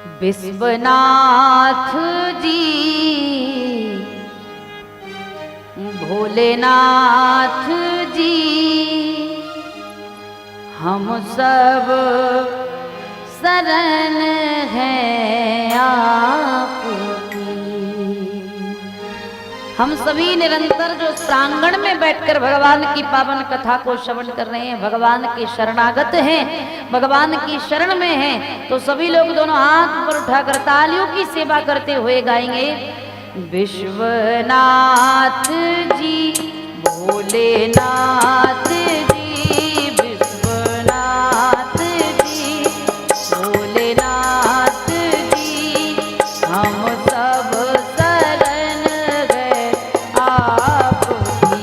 विश्वनाथ जी, भोलेनाथ जी, हम सब शरण हैं आपकी। हम सभी निरंतर जो प्रांगण में बैठकर भगवान की पावन कथा को श्रवण कर रहे हैं, भगवान के शरणागत हैं, भगवान की शरण में हैं, तो सभी लोग दोनों हाथ ऊपर उठाकर तालियों की सेवा करते हुए गाएंगे। विश्वनाथ जी, भोलेनाथ जी, विश्वनाथ जी, भोलेनाथ जी, हम सब शरण गए आपकी।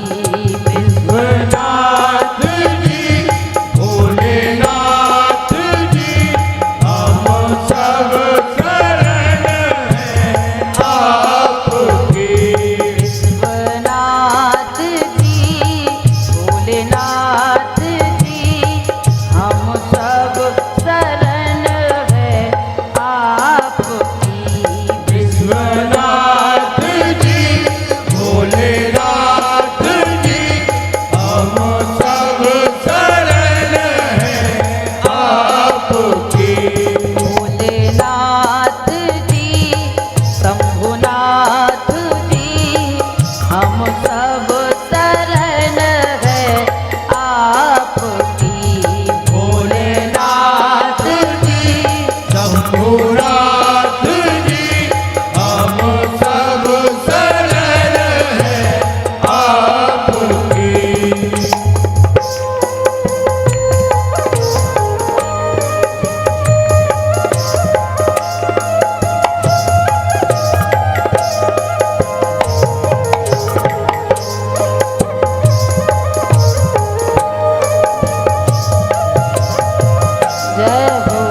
विश्वनाथ जी, भोलेनाथ जी, हम सब शरण हैं आपकी। विश्वनाथ जी, भोलेनाथ जी, हम सब शरण हैं आपकी। विश्वनाथ जी, भोलेनाथ जी, हम सब शरण हैं आपकी। भोलेनाथ जी, शंभुनाथ जी, हम सब शरण हैं आपकी। भोलेनाथ जी, शंभुनाथ जी, हम सब शरण हैं आपकी। जय हो।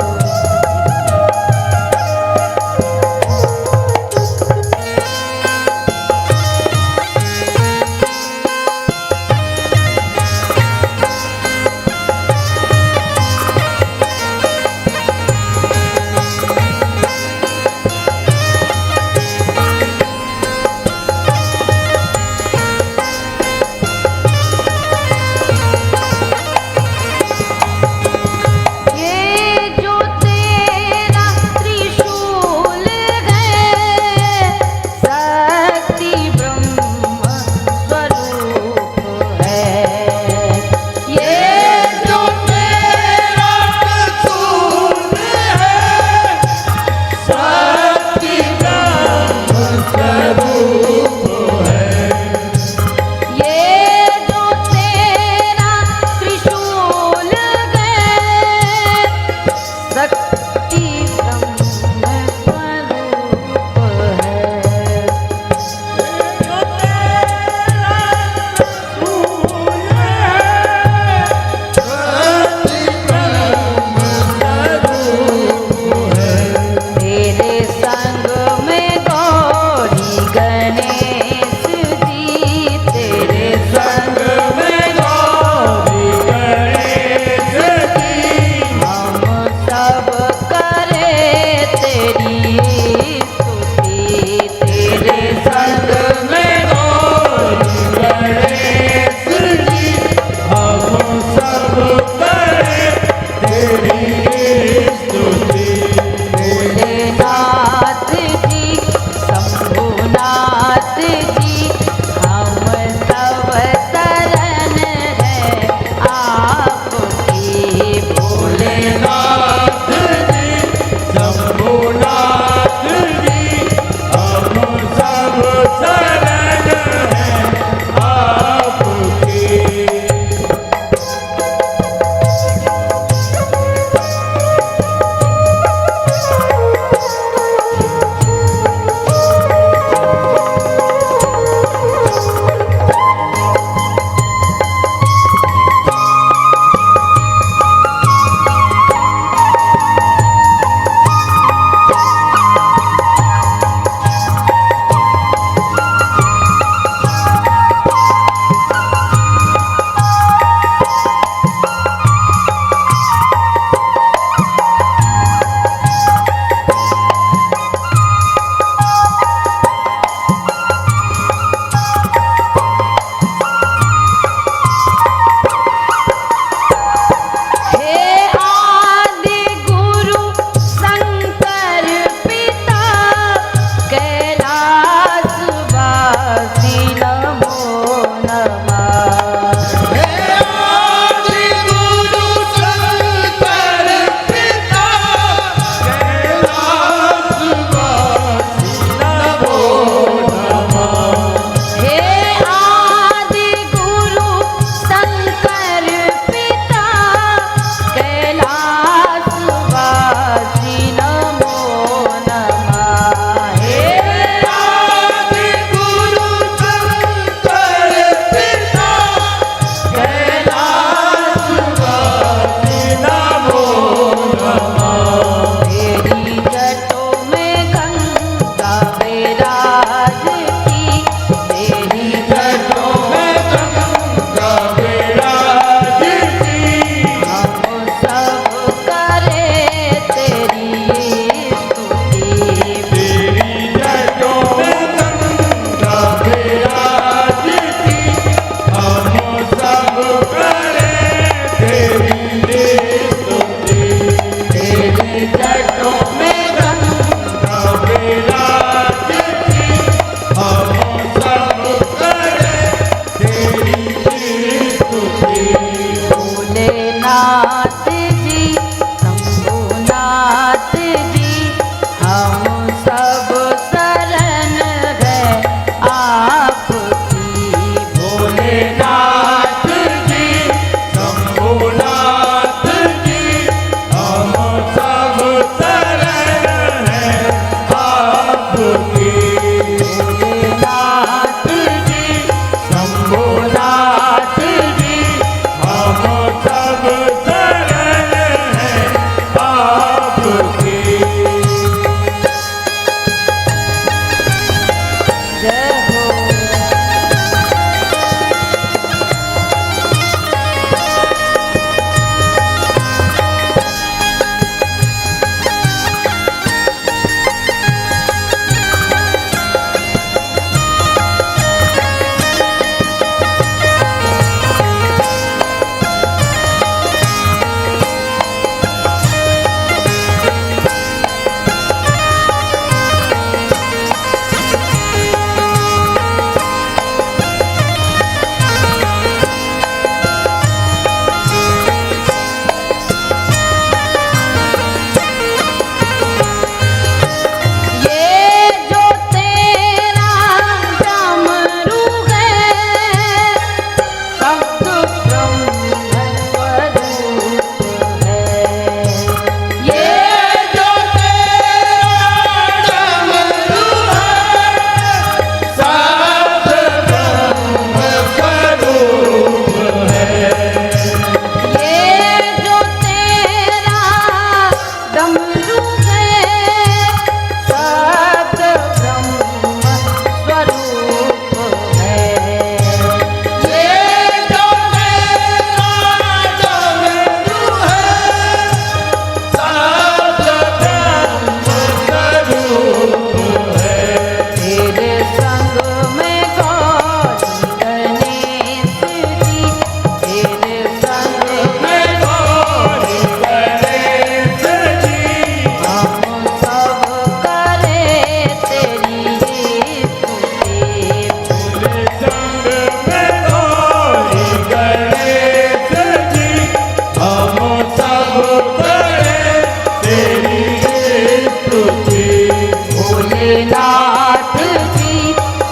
भोलेनाथ जी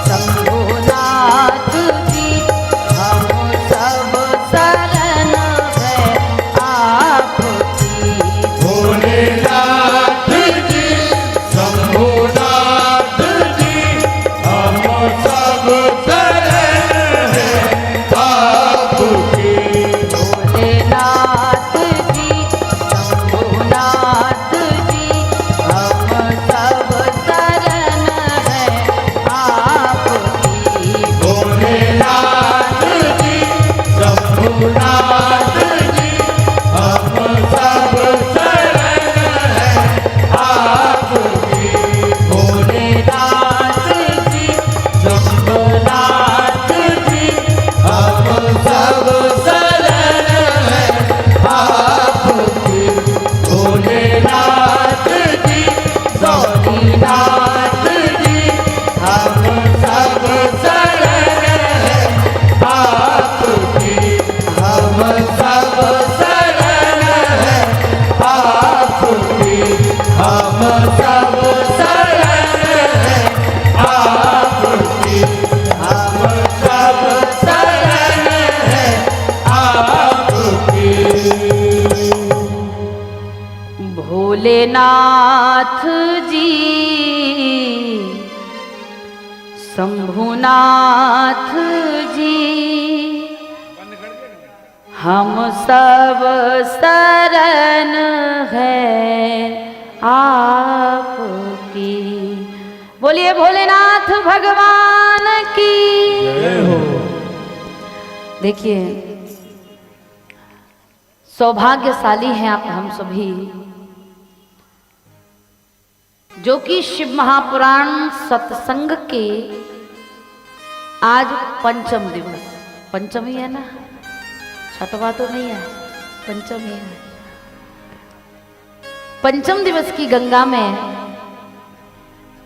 शंभुनाथ जी हम सब शरण है आपकी। भोलेनाथ जी शंभुनाथ जी हम सब शरण है आपकी। भोलेनाथ जी शंभुनाथ जी हम सब शरण है आपकी। भोलेनाथ जी शंभुनाथ जी हम सब शरण है आपकी। भोलेनाथ जी शंभुनाथ जी हम सब शरण है आपकी। भोलेनाथ जी गौरीनाथ जी हम सब शरण है आपकी। हम सब शरण है आपकी। हम सब शरण है आपकी। हम सब शरण है आपकी। भोलेनाथ जी शंभुनाथ जी हम सब शरण है आपकी। बोलिए भोलेनाथ भगवान की। देखिए सौभाग्यशाली हैं आप हम सभी जो कि शिव महापुराण सत्संग के आज पंचम दिवस, पंचमी है ना, छठवा तो नहीं है, पंचमी है। पंचम दिवस की गंगा में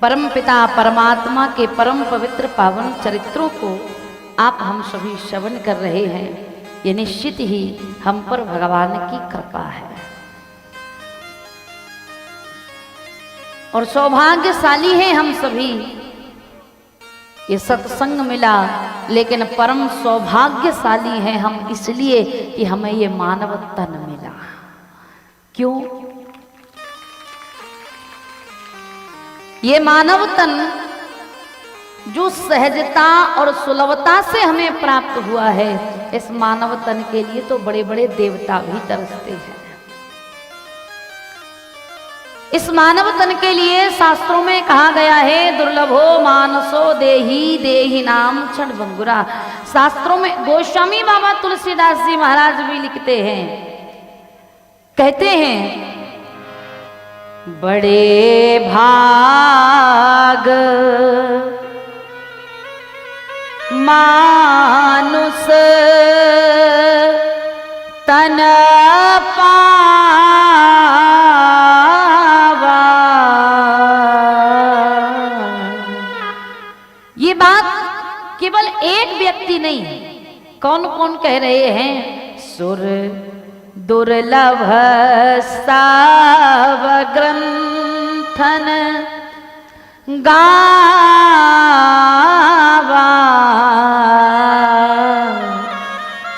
परम पिता परमात्मा के परम पवित्र पावन चरित्रों को आप हम सभी श्रवण कर रहे हैं। ये निश्चित ही हम पर भगवान की कृपा है और सौभाग्यशाली हैं हम सभी। ये सत्संग मिला, लेकिन परम सौभाग्यशाली हैं हम इसलिए कि हमें ये मानव तन मिला। क्यों? ये मानव तन जो सहजता और सुलभता से हमें प्राप्त हुआ है, इस मानव तन के लिए तो बड़े बड़े देवता भी तरसते हैं। इस मानव तन के लिए शास्त्रों में कहा गया है दुर्लभो मानसो देही देही नाम क्षण भंगुरा। शास्त्रों में गोस्वामी बाबा तुलसीदास जी महाराज भी लिखते हैं, कहते हैं बड़े भाग मानुष तन पावा। ये बात केवल एक व्यक्ति नहीं, कौन कौन कह रहे हैं? सुर दुर्लभ साव ग्रंथन गावा।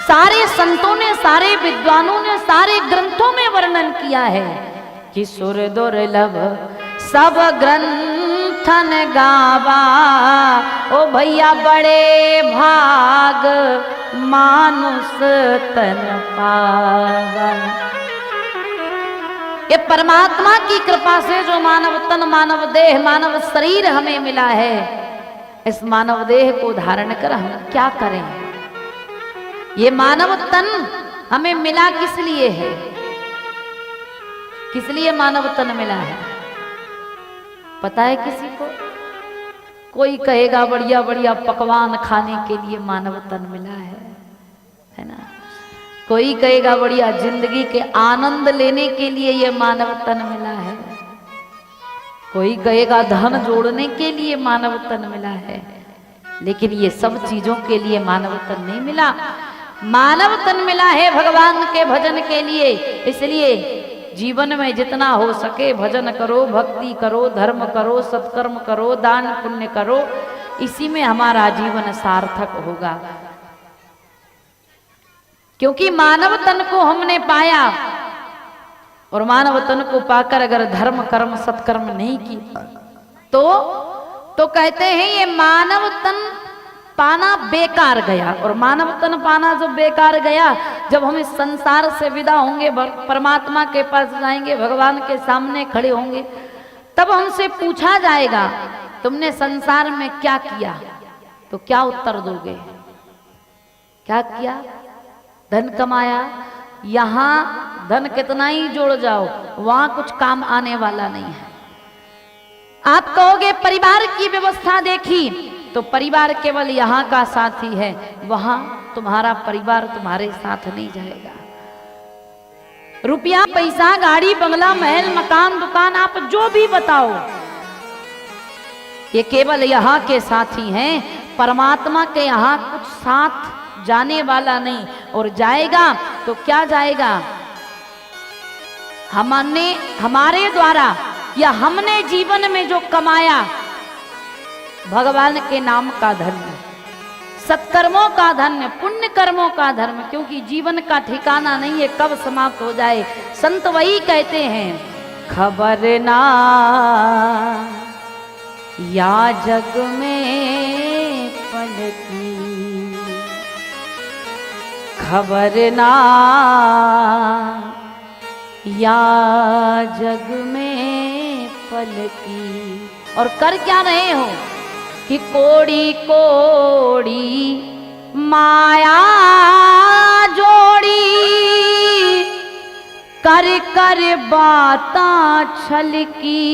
सारे संतों ने, सारे विद्वानों ने, सारे ग्रंथों में वर्णन किया है कि सुर दुर्लभ सब ग्रंथन गावा। ओ भैया बड़े भाग मानुष तन पावा। ये परमात्मा की कृपा से जो मानव तन, मानव देह, मानव शरीर हमें मिला है, इस मानव देह को धारण कर हम क्या करें? ये मानव तन हमें मिला किस लिए है? किस लिए मानव तन मिला है पता है किसी को? कोई कहेगा बढ़िया बढ़िया पकवान खाने के लिए मानव तन मिला है ना। कोई कहेगा बढ़िया जिंदगी के आनंद लेने के लिए ये मानव तन मिला है। कोई कहेगा धन जोड़ने के लिए मानव तन मिला है। लेकिन ये सब चीजों के लिए मानव तन नहीं मिला। मानव तन मिला है भगवान के भजन के लिए। इसलिए जीवन में जितना हो सके भजन करो, भक्ति करो, धर्म करो, सत्कर्म करो, दान पुण्य करो, इसी में हमारा जीवन सार्थक होगा। क्योंकि मानव तन को हमने पाया और मानव तन को पाकर अगर धर्म कर्म सत्कर्म नहीं किया तो कहते हैं ये मानव तन पाना बेकार गया। और मानव तन पाना जो बेकार गया, जब हम इस संसार से विदा होंगे, परमात्मा के पास जाएंगे, भगवान के सामने खड़े होंगे, तब हमसे पूछा जाएगा तुमने संसार में क्या किया, तो क्या उत्तर दोगे? क्या किया? धन कमाया। यहां धन कितना ही जोड़ जाओ, वहां कुछ काम आने वाला नहीं है। आप कहोगे परिवार की व्यवस्था देखी, तो परिवार केवल यहाँ का साथी है, वहां तुम्हारा परिवार तुम्हारे साथ नहीं जाएगा। रुपया पैसा गाड़ी बंगला महल मकान दुकान आप जो भी बताओ, ये केवल यहाँ के साथी हैं। परमात्मा के यहाँ कुछ साथ जाने वाला नहीं, और जाएगा तो क्या जाएगा? हमारे द्वारा या हमने जीवन में जो कमाया, भगवान के नाम का धर्म, सत्कर्मों का धर्म, पुण्य कर्मों का धर्म, क्योंकि जीवन का ठिकाना नहीं है कब समाप्त हो जाए। संत वही कहते हैं, खबर ना या जग में पल की, खबर ना या जग में पल की। और कर क्या रहे हो कि कोड़ी कोड़ी माया जोड़ी, कर कर बाता छल की।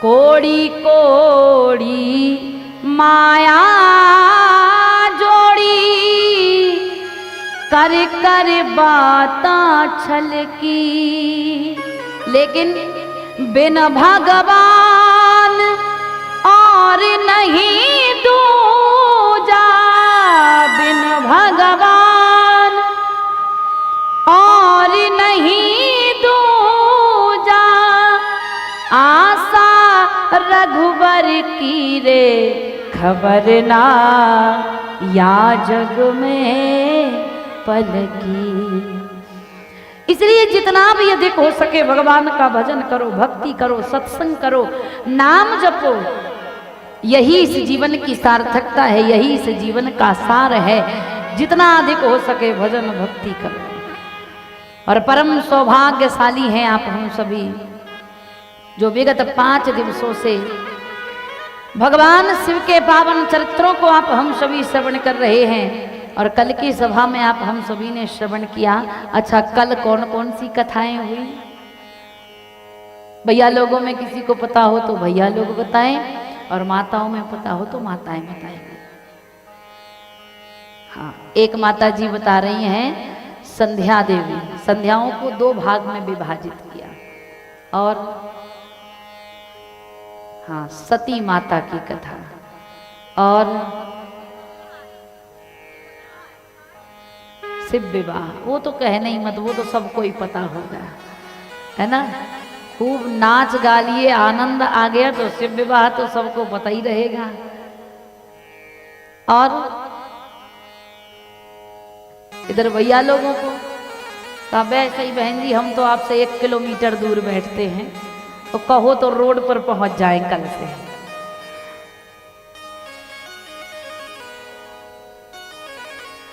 कोड़ी कोड़ी माया जोड़ी, कर कर बाता छल की। लेकिन बिन भगवान और नहीं दूजा, बिन भगवान और नहीं दूजा, आशा रघुवर की रे, खबर ना या जग में पल की। इसलिए जितना भी अधिक हो सके भगवान का भजन करो, भक्ति करो, सत्संग करो, नाम जपो। यही इस जीवन की सार्थकता है, यही इस जीवन का सार है। जितना अधिक हो सके भजन भक्ति करो। और परम सौभाग्यशाली हैं आप हम सभी, जो विगत 5 दिवसों से भगवान शिव के पावन चरित्रों को आप हम सभी श्रवण कर रहे हैं। और कल की सभा में आप हम सभी ने श्रवण किया। अच्छा, कल कौन कौन सी कथाएं हुई? भैया लोगों में किसी को पता हो तो भैया लोग बताएं, और माताओं में पता हो तो माताएं बताएं। हाँ, एक माता जी बता रही हैं संध्या देवी, संध्याओं को 2 भाग में विभाजित किया। और हाँ, सती माता की कथा, और शिव विवाह, वो तो कहने ही मत, वो तो सबको ही पता होगा, है ना। खूब नाच गा लिए, आनंद आ गया तो शिव विवाह तो सबको पता ही रहेगा। और इधर भैया लोगों को कहा, ऐसे ही बहन जी हम तो आपसे 1 किलोमीटर दूर बैठते हैं, तो कहो तो रोड पर पहुंच जाएं कल से।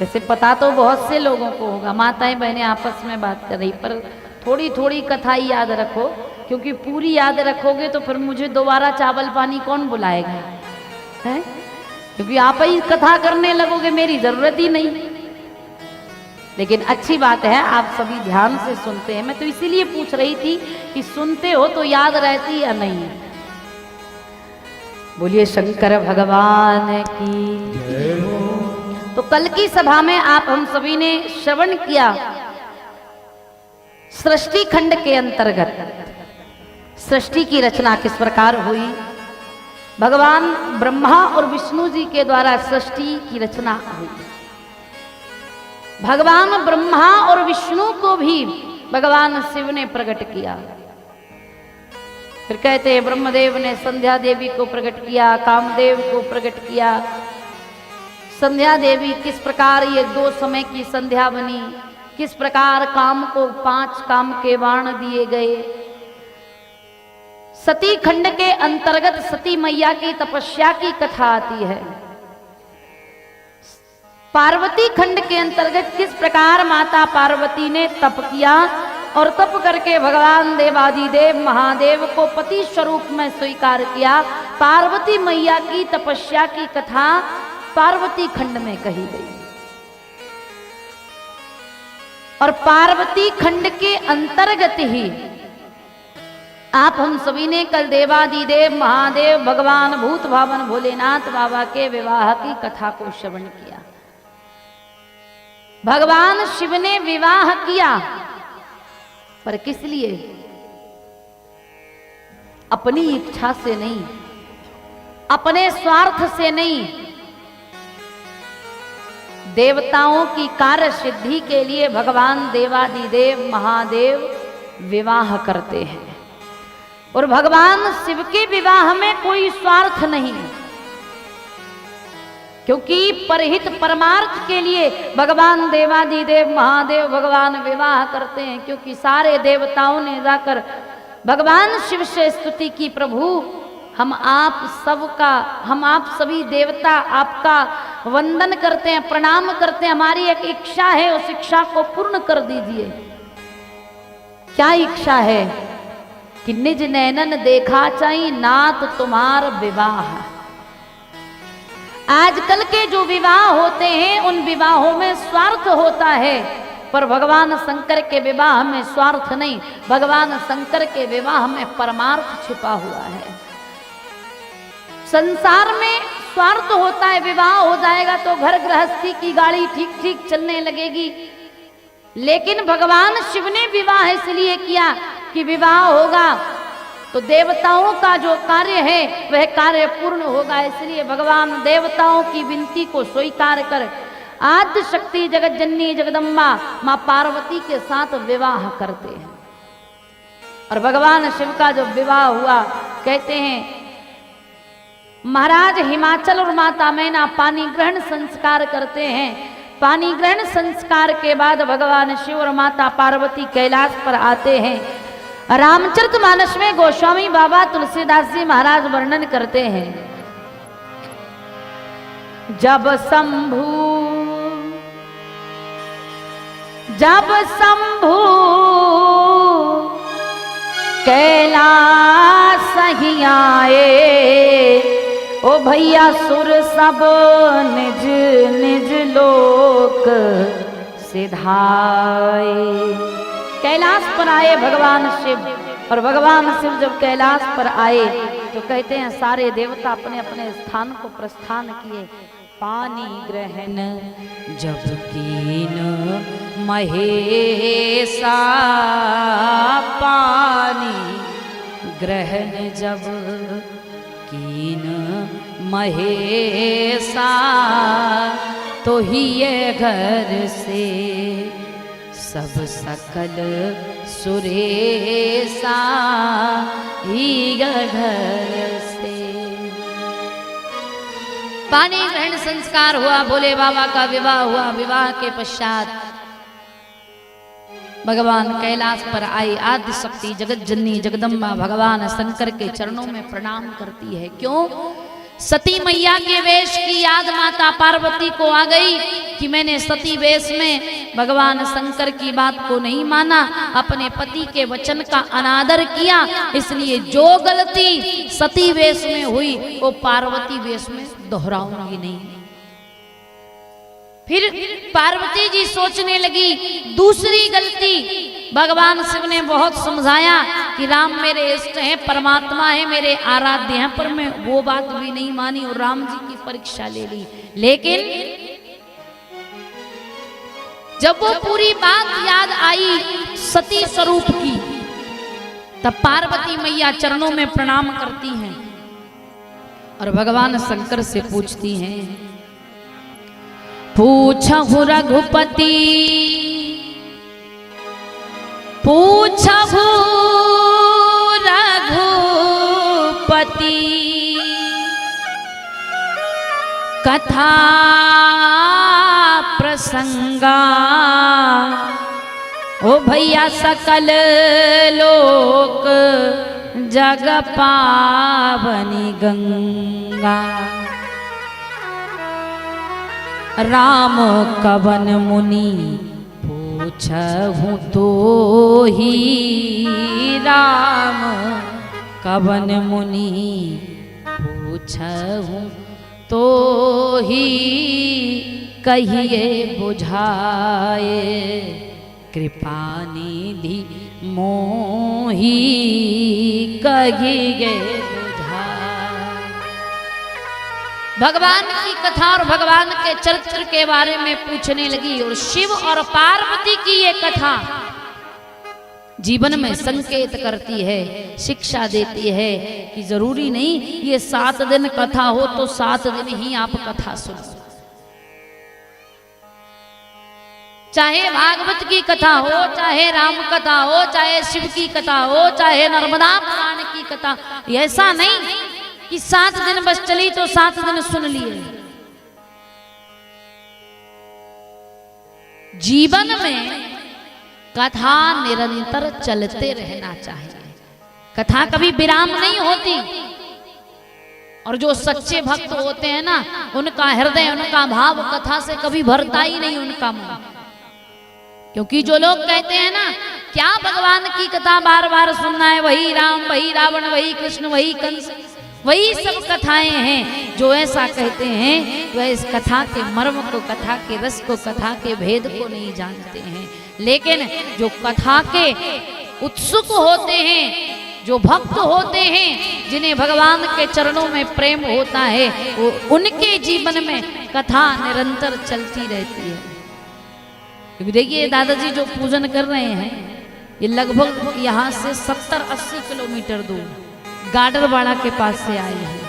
वैसे पता तो बहुत से लोगों को होगा, माताएं बहनें आपस में बात कर रही, पर थोड़ी थोड़ी कथा ही याद रखो, क्योंकि पूरी याद रखोगे तो फिर मुझे दोबारा चावल पानी कौन बुलाएगा, है? क्योंकि आप ही कथा करने लगोगे, मेरी जरूरत ही नहीं। लेकिन अच्छी बात है, आप सभी ध्यान से सुनते हैं। मैं तो इसीलिए पूछ रही थी कि सुनते हो तो याद रहती या नहीं। बोलिए शंकर भगवान की जय हो। तो कल की सभा में आप हम सभी ने श्रवण किया सृष्टि खंड के अंतर्गत सृष्टि की रचना किस प्रकार हुई। भगवान ब्रह्मा और विष्णु जी के द्वारा सृष्टि की रचना हुई। भगवान ब्रह्मा और विष्णु को भी भगवान शिव ने प्रकट किया। फिर कहते हैं ब्रह्मदेव ने संध्या देवी को प्रकट किया, कामदेव को प्रकट किया। संध्या देवी किस प्रकार ये 2 समय की संध्या बनी, किस प्रकार काम को 5 काम के बाण दिए गए। सती खंड के अंतर्गत सती मैया की तपस्या की कथा आती है। पार्वती खंड के अंतर्गत किस प्रकार माता पार्वती ने तप किया और तप करके भगवान देवादिदेव महादेव को पति स्वरूप में स्वीकार किया। पार्वती मैया की तपस्या की कथा पार्वती खंड में कही गई। और पार्वती खंड के अंतर्गत ही आप हम सभी ने कल देवादिदेव महादेव भगवान भूत भावन भोलेनाथ बाबा के विवाह की कथा को श्रवण किया। भगवान शिव ने विवाह किया, पर किस लिए? अपनी इच्छा से नहीं, अपने स्वार्थ से नहीं, देवताओं की कार्य सिद्धि के लिए भगवान देवादिदेव महादेव विवाह करते हैं। और भगवान शिव के विवाह में कोई स्वार्थ नहीं, क्योंकि परहित परमार्थ के लिए भगवान देवादिदेव महादेव भगवान विवाह करते हैं। क्योंकि सारे देवताओं ने जाकर भगवान शिव से स्तुति की, प्रभु हम आप सभी देवता आपका वंदन करते हैं, प्रणाम करते हैं। हमारी एक इच्छा है, उस इच्छा को पूर्ण कर दीजिए। क्या इच्छा है? कि निज नैनन देखा चाही नाथ तुम्हार विवाह। आजकल के जो विवाह होते हैं उन विवाहों में स्वार्थ होता है, पर भगवान शंकर के विवाह में स्वार्थ नहीं, भगवान शंकर के विवाह में परमार्थ छिपा हुआ है। संसार में स्वार्थ होता है, विवाह हो जाएगा तो घर गृहस्थी की गाड़ी ठीक ठीक चलने लगेगी। लेकिन भगवान शिव ने विवाह इसलिए किया कि विवाह होगा तो देवताओं का जो कार्य है वह कार्य पूर्ण होगा। इसलिए भगवान देवताओं की विनती को स्वीकार कर आद्य शक्ति जगत जननी जगदम्बा मां पार्वती के साथ विवाह करते हैं। और भगवान शिव का जो विवाह हुआ, कहते हैं महाराज हिमाचल और माता मैना पानी ग्रहण संस्कार करते हैं। पानी ग्रहण संस्कार के बाद भगवान शिव और माता पार्वती कैलाश पर आते हैं। रामचरितमानस में गोस्वामी बाबा तुलसीदास जी महाराज वर्णन करते हैं, जब शंभू कैलाश ही आए, ओ भैया सुर सब निज निज लोक सिधाए। कैलाश पर आए भगवान शिव, और भगवान शिव जब कैलाश पर आए तो कहते हैं सारे देवता अपने अपने स्थान को प्रस्थान किए। पानी ग्रहण जब कीन महेशा, पानी ग्रहण जब कीन महेशा, तो ही ये घर से सब सकल सुरेशा, ही घर से। पानी ग्रहण संस्कार हुआ, भोले बाबा का विवाह हुआ। विवाह के पश्चात भगवान कैलाश पर आई। आदि शक्ति जगत जननी जगदम्बा भगवान शंकर के चरणों में प्रणाम करती है। क्यों? सती मैया के वेश की याद माता पार्वती को आ गई कि मैंने सती वेश में भगवान शंकर की बात को नहीं माना, अपने पति के वचन का अनादर किया। इसलिए जो गलती सती वेश में हुई वो पार्वती वेश में दोहराऊंगी नहीं। फिर पार्वती जी सोचने लगी दूसरी गलती। भगवान शिव ने बहुत समझाया कि राम मेरे इष्ट हैं, परमात्मा है, मेरे आराध्य हैं, पर मैं वो बात भी नहीं मानी और राम जी की परीक्षा ले ली। लेकिन जब वो पूरी बात याद आई सती स्वरूप की, तब पार्वती मैया चरणों में प्रणाम करती हैं और भगवान शंकर से पूछती हैं, पूछहु रघुपति पूछहु रघुपति कथा प्रसंगा ओ भैया सकल लोक जग पावनी गंगा राम कवन मुनि पूछहु तो ही राम कवन मुनि पूछहु तो ही कहिए बुझाए कृपा निधि मोहि कहिए बुझाए। भगवान की कथा और भगवान के चरित्र के बारे में पूछने लगी और शिव और पार्वती की ये कथा जीवन में संकेत करती है, शिक्षा देती है कि जरूरी नहीं ये 7 दिन कथा हो तो 7 दिन ही आप कथा सुनो। चाहे भागवत की कथा हो, चाहे राम कथा हो, चाहे शिव की कथा हो, चाहे नर्मदा पुराण की कथा, ऐसा नहीं कि 7 दिन बस चली तो 7 दिन सुन लिए। जीवन में कथा निरंतर चलते रहना चाहिए। कथा कभी विराम नहीं होती। और जो सच्चे भक्त होते हैं ना, उनका हृदय, उनका भाव कथा से कभी भरता ही नहीं उनका मन। क्योंकि जो लोग कहते हैं ना क्या भगवान की कथा बार बार सुनना है, वही राम, वही रावण, वही कृष्ण, वही कंस, वही सब कथाएं हैं, जो ऐसा कहते हैं वह इस कथा के मर्म को, कथा के रस को, कथा के भेद को नहीं जानते हैं। लेकिन जो कथा के उत्सुक होते हैं, जो भक्त होते हैं, जिन्हें भगवान के चरणों में प्रेम होता है, वो उनके जीवन में कथा निरंतर चलती रहती है। क्योंकि देखिए दादाजी जो पूजन कर रहे हैं, ये लगभग यहाँ से 70-80 किलोमीटर दूर गाडरवाड़ा के पास से आए हैं।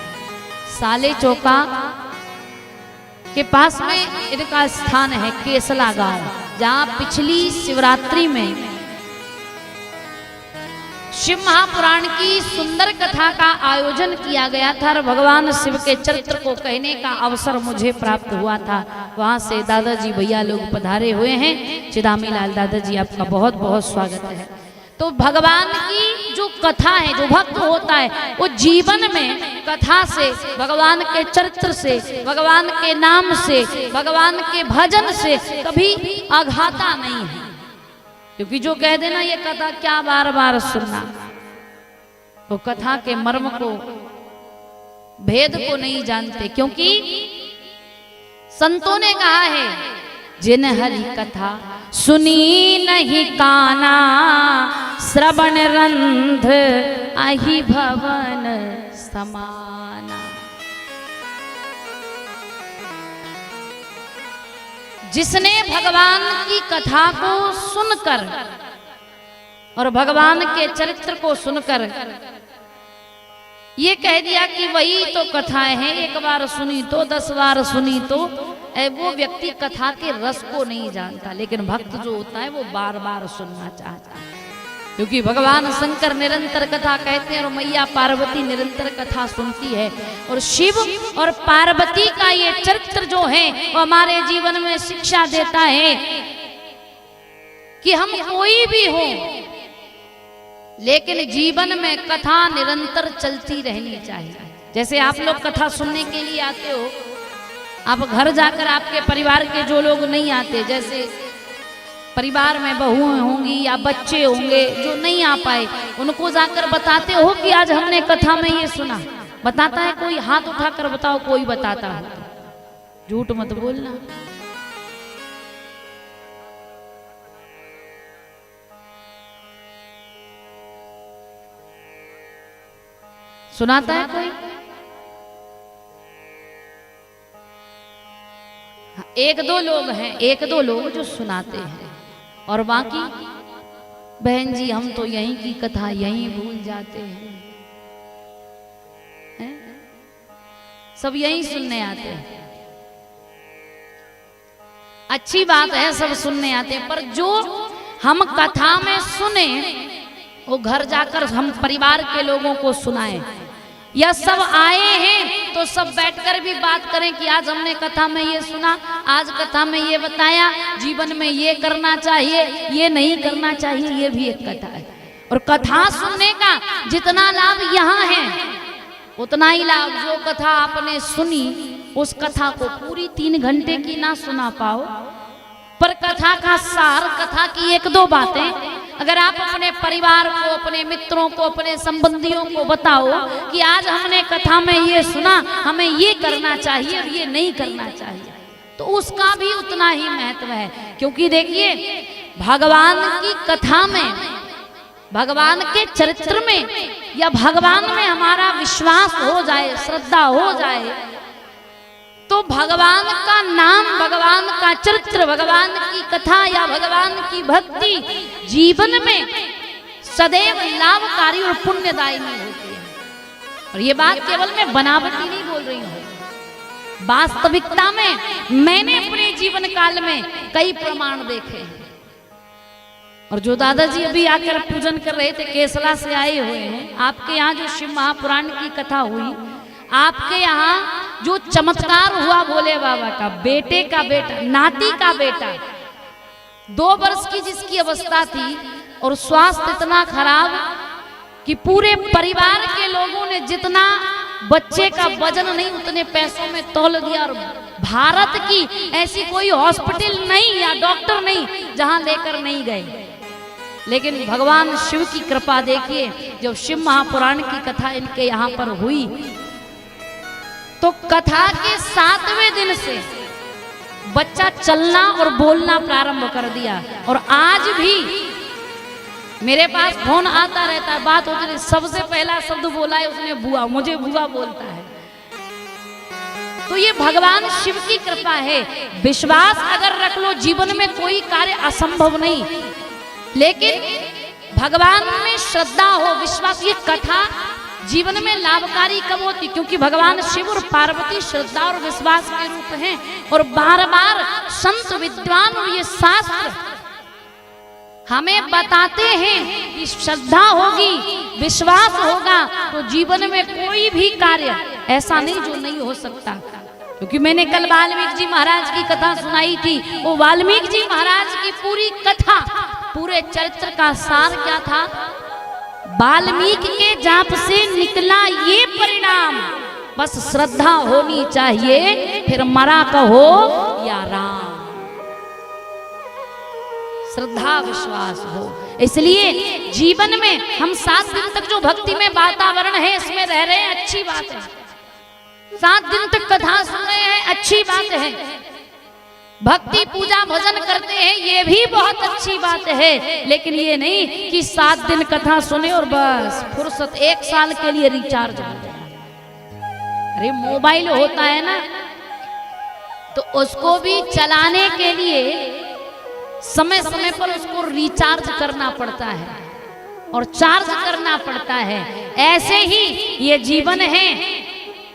साले चौका के पास में इनका स्थान है केसला गांव, जहाँ पिछली शिवरात्रि में शिव महापुराण की सुंदर कथा का आयोजन किया गया था और भगवान शिव के चरित्र को कहने का अवसर मुझे प्राप्त हुआ था। वहां से दादाजी भैया लोग पधारे हुए हैं। चिदामी लाल दादाजी आपका बहुत बहुत स्वागत है। तो भगवान की जो कथा है, जो भक्त होता है, वो जीवन में कथा से, भगवान के चरित्र से, भगवान के नाम से, भगवान के भजन से कभी आघाता नहीं है। क्योंकि जो कह देना ये कथा क्या बार बार सुनना, तो कथा के मर्म को, भेद को नहीं जानते। क्योंकि संतों ने कहा है जिन हरि कथा सुनी नहीं काना, श्रवण रंध आही भवन समाना। जिसने भगवान की कथा को सुनकर और भगवान के चरित्र को सुनकर ये कह दिया कि वही तो कथाएं हैं, एक बार सुनी तो 10 बार सुनी तो, वो व्यक्ति कथा के रस को नहीं जानता। लेकिन भक्त जो होता है वो बार बार सुनना चाहता है। क्योंकि भगवान शंकर निरंतर कथा कहते हैं और मैया पार्वती निरंतर कथा सुनती है। और शिव और पार्वती का ये चरित्र जो है वो हमारे जीवन में शिक्षा देता है कि हम कोई भी हो, लेकिन जीवन में कथा निरंतर चलती रहनी चाहिए। जैसे आप लोग कथा सुनने के लिए आते हो, आप घर जाकर आपके परिवार के जो लोग नहीं आते, जैसे परिवार में बहुएं होंगी या बच्चे होंगे जो नहीं आ पाए, उनको जाकर बताते हो कि आज हमने कथा में ये सुना। बताता है कोई? हाथ उठाकर बताओ कोई बताता हो। झूठ मत बोलना। सुनाता है कोई? एक दो लोग हैं, एक दो लोग जो सुनाते हैं, और बाकी बहन जी हम तो यहीं की कथा यहीं भूल जाते हैं, सब यहीं सुनने आते हैं। अच्छी बात है, सब सुनने आते हैं, पर जो हम कथा में सुने वो घर जाकर हम परिवार के लोगों को सुनाएं, या सब आए हैं तो सब बैठकर भी बात करें कि आज हमने कथा में ये सुना, आज कथा में ये बताया, जीवन में ये करना चाहिए, ये नहीं करना चाहिए, ये भी एक कथा है। और कथा सुनने का जितना लाभ यहाँ है उतना ही लाभ जो कथा आपने सुनी उस कथा को पूरी 3 घंटे की ना सुना पाओ, पर कथा का सार, कथा की 1-2 बातें अगर आप अपने परिवार को, अपने मित्रों को, अपने संबंधियों को बताओ कि आज हमने कथा में ये सुना, हमें ये करना चाहिए और ये नहीं करना चाहिए, तो उसका भी उतना ही महत्व है। क्योंकि देखिए भगवान की कथा में, भगवान के चरित्र में या भगवान में हमारा विश्वास हो जाए, श्रद्धा हो जाए, तो भगवान का नाम, भगवान का चरित्र, भगवान की कथा या भगवान की भक्ति जीवन में सदैव लाभकारी और पुण्यदायिनी होती है। और ये बात केवल मैं बनावटी नहीं बोल रही हूँ, वास्तविकता में मैंने अपने जीवन काल में कई प्रमाण देखे हैं। और जो दादाजी अभी आकर पूजन कर रहे थे, केसला से आए हुए हैं, आपके यहाँ जो शिव महापुराण की कथा हुई, आपके यहाँ जो चमत्कार हुआ भोले बाबा का, बेटे का बेटा, नाती का बेटा, 2 वर्ष की जिसकी अवस्था थी और स्वास्थ्य इतना खराब कि पूरे परिवार के लोगों ने जितना बच्चे का वजन नहीं उतने पैसों में तौल दिया, और भारत की ऐसी कोई हॉस्पिटल नहीं या डॉक्टर नहीं जहां लेकर नहीं गए। लेकिन भगवान शिव की कृपा देखिए, जब शिव महापुराण की कथा इनके यहाँ पर हुई तो कथा के 7वें दिन से बच्चा चलना और बोलना प्रारंभ कर दिया। और आज भी मेरे पास फोन आता रहता है, बात होती है, सबसे पहला शब्द बोला है उसने बुआ, मुझे बुआ बोलता है। तो ये भगवान शिव की कृपा है। विश्वास अगर रख लो, जीवन में कोई कार्य असंभव नहीं, लेकिन भगवान में श्रद्धा हो, विश्वास। ये कथा जीवन में लाभकारी कब होती? क्योंकि भगवान शिव और पार्वती श्रद्धा और विश्वास के रूप हैं, और बार बार संत विद्वान और ये शास्त्र हमें बताते हैं कि श्रद्धा होगी, विश्वास होगा तो जीवन में कोई भी कार्य ऐसा नहीं जो नहीं हो सकता। क्योंकि मैंने कल वाल्मीकि जी महाराज की कथा सुनाई थी, वो वाल्मीकि जी महाराज की पूरी कथा, पूरे चरित्र का सार क्या था? वाल्मीकि के जाप से निकला ये परिणाम, बस श्रद्धा होनी चाहिए, फिर मरा कहो या राम। श्रद्धा विश्वास हो। इसलिए जीवन में हम 7 दिन तक जो भक्ति में वातावरण है इसमें रह रहे हैं, अच्छी बात है। 7 दिन तक कथा सुन रहे हैं, अच्छी बात है। भक्ति पूजा भजन करते हैं, ये भी बहुत अच्छी बात है। लेकिन ये नहीं कि 7 दिन कथा सुने और बस फुर्सत 1 साल के लिए रिचार्ज हो जाए। अरे मोबाइल होता है ना, तो उसको भी चलाने के लिए समय समय पर उसको रिचार्ज करना पड़ता है और चार्ज करना पड़ता है। ऐसे ही ये जीवन है,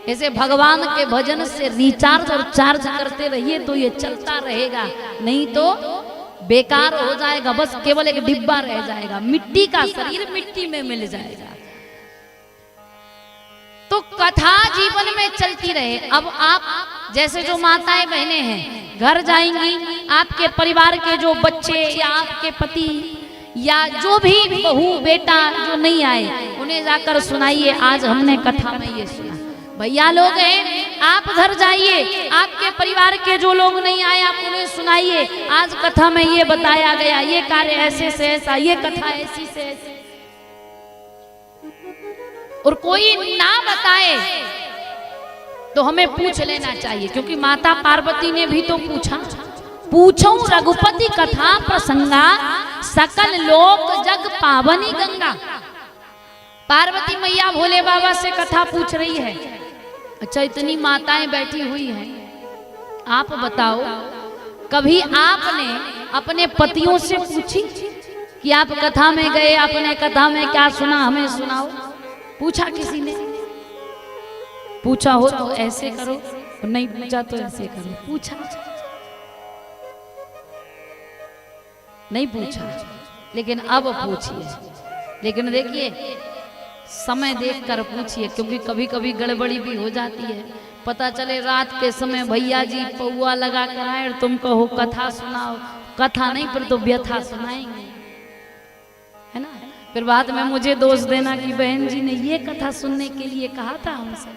ऐसे भगवान के भजन से रिचार्ज और चार्ज करते रहिए तो ये चलता रहेगा, नहीं तो बेकार हो जाएगा, बस केवल एक डिब्बा रह जाएगा, मिट्टी का शरीर मिट्टी में मिल जाएगा। तो कथा जीवन में चलती रहे। अब आप जैसे जो माताएं बहनें हैं घर जाएंगी, आपके परिवार के जो बच्चे या आपके पति या जो भी बहू बेटा जो नहीं आए उन्हें जाकर सुनाइए, आज हमने कथा में ये सुना। भैया लोग हैं, आप घर जाइए, आपके परिवार के जो लोग नहीं आए आप उन्हें सुनाइए, आज कथा में ये बताया गया, ये कार्य ऐसे से ऐसा, ये कथा ऐसी से ऐसी। और कोई ना बताए तो हमें पूछ लेना चाहिए, क्योंकि माता पार्वती ने भी तो पूछा, पूछो रघुपति कथा प्रसंगा, सकल लोक जग पावनी गंगा। पार्वती मैया भोले बाबा से कथा पूछ रही है। अच्छा, इतनी माताएं बैठी हुई हैं, आप बताओ कभी आपने अपने पतियों से पूछी कि आप कथा में गए, आपने कथा में क्या सुना, हमें सुनाओ? पूछा किसी ने? पूछा हो तो ऐसे करो, नहीं पूछा तो ऐसे करो। पूछा नहीं पूछा, लेकिन अब पूछिए। लेकिन देखिए समय देखकर पूछिए, क्योंकि कभी कभी गड़बड़ी भी हो जाती है। पता चले रात के समय भैया जी पौआ लगा कर आए और तुम कहो कथा सुनाओ, कथा नहीं पर तो व्यथा सुनाएंगे, है ना। फिर बाद में मुझे दोष देना कि बहन जी ने ये कथा सुनने के लिए कहा था हमसे।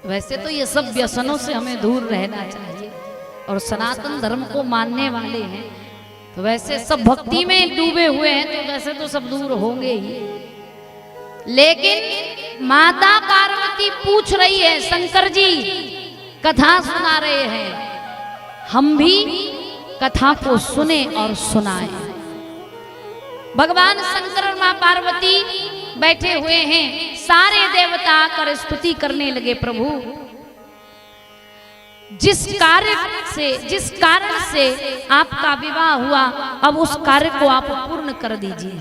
वैसे तो ये सब व्यसनों से हमें दूर रहना चाहिए, और सनातन धर्म को मानने वाले हैं तो वैसे सब भक्ति में डूबे हुए हैं, तो वैसे तो सब दूर होंगे ही। लेकिन माता पार्वती पूछ रही है, शंकर जी कथा सुना रहे हैं, हम भी कथा को सुने और सुनाए। भगवान शंकर और मां पार्वती बैठे हुए हैं, सारे देवता आकर स्तुति करने लगे, प्रभु जिस कारण से आपका विवाह हुआ, अब उस कार्य को आप पूर्ण कर दीजिए।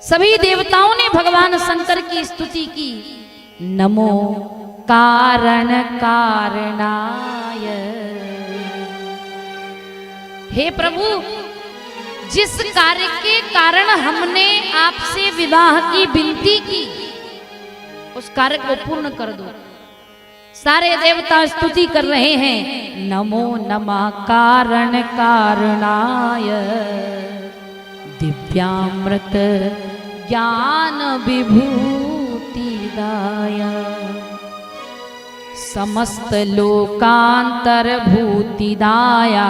सभी देवताओं ने भगवान शंकर की स्तुति की। नमो कारण कारणाय, हे प्रभु जिस कार्य के कारण हमने आपसे विवाह की विनती की, उस कार्य को पूर्ण कर दो। सारे देवता स्तुति कर रहे हैं। नमो नमः कारण कारणाय, दिव्यामृत ज्ञान विभूतिदाय, समस्त लोकांतर भूतिदाया,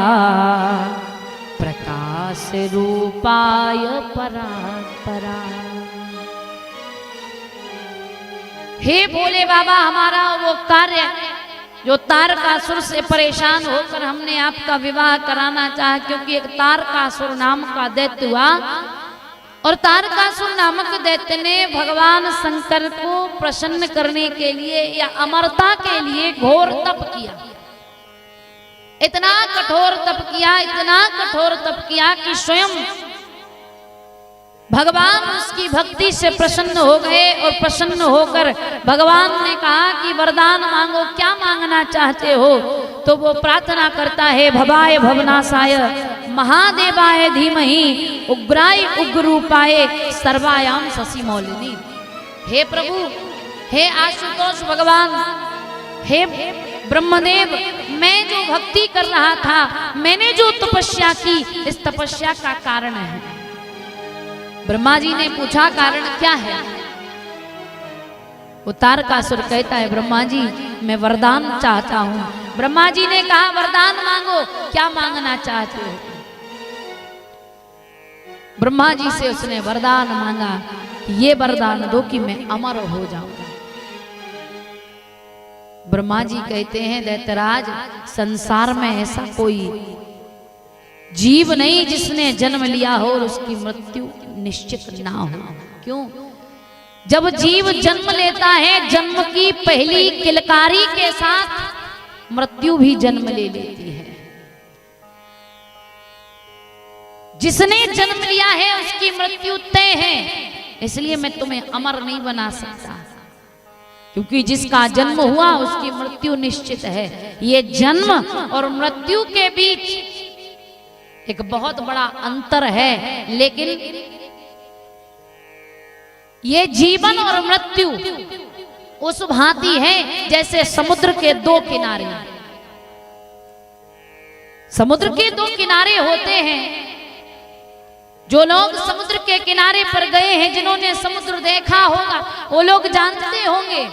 प्रकाश रूपाय परात्परा। हे भोले बाबा, हमारा वो कार्य जो तारकासुर से परेशान होकर हमने आपका विवाह कराना चाहा, क्योंकि एक तारकासुर नाम का दैत्य हुआ, और तारकासुर नामक दैत्य ने भगवान शंकर को प्रसन्न करने के लिए या अमरता के लिए घोर तप किया। इतना कठोर तप किया, इतना कठोर तप किया कि स्वयं भगवान उसकी भक्ति से प्रसन्न हो गए, और प्रसन्न होकर भगवान ने कहा कि वरदान मांगो, क्या मांगना चाहते हो। तो वो प्रार्थना करता है, भवाय भवनाशाय महादेवाय धीमहि उग्राय उग्ररूपाय सर्वायाम शशि मौलिनी। हे प्रभु, हे आशुतोष भगवान, हे ब्रह्मदेव, मैं जो भक्ति कर रहा था, मैंने जो तपस्या की, इस तपस्या का कारण है। ब्रह्मा जी ने पूछा कारण क्या है। वो तारकासुर कहता है, ब्रह्मा जी मैं वरदान चाहता हूं। ब्रह्मा जी ने कहा वरदान मांगो, क्या मांगना चाहते हो। ब्रह्मा जी से उसने वरदान मांगा कि ये वरदान दो कि मैं अमर हो जाऊंगा। ब्रह्मा जी कहते हैं, दैत्यराज संसार में ऐसा कोई जीव नहीं जिसने जन्म लिया हो और उसकी मृत्यु निश्चित ना हो। क्यों? जब जीव जन्म लेता है, जन्म की पहली किलकारी के साथ मृत्यु भी जन्म ले लेती है। जिसने जन्म लिया है उसकी मृत्यु तय है, इसलिए मैं तुम्हें अमर नहीं बना सकता, क्योंकि जिसका जन्म हुआ उसकी मृत्यु निश्चित है। ये जन्म और मृत्यु के बीच एक बहुत बड़ा अंतर है, लेकिन ये जीवन और मृत्यु उस भांति है जैसे समुद्र के दो किनारे। समुद्र के दो किनारे होते हैं। जो लोग समुद्र के किनारे पर गए हैं, जिन्होंने समुद्र देखा होगा, वो लोग जानते होंगे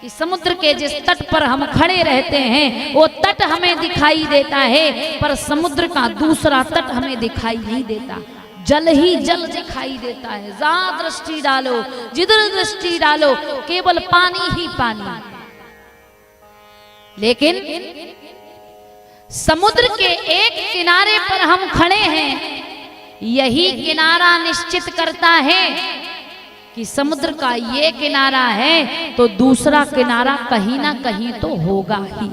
कि समुद्र के जिस तट पर हम खड़े रहते हैं, वो तट हमें दिखाई देता है, पर समुद्र का दूसरा तट हमें दिखाई नहीं देता। जल ही जल दिखाई देता है। जहां दृष्टि डालो, जिधर दृष्टि डालो, केवल पानी ही पानी। लेकिन समुद्र के एक किनारे पर हम खड़े हैं, यही किनारा निश्चित करता है कि समुद्र का ये किनारा है तो दूसरा किनारा कहीं ना कहीं तो होगा ही।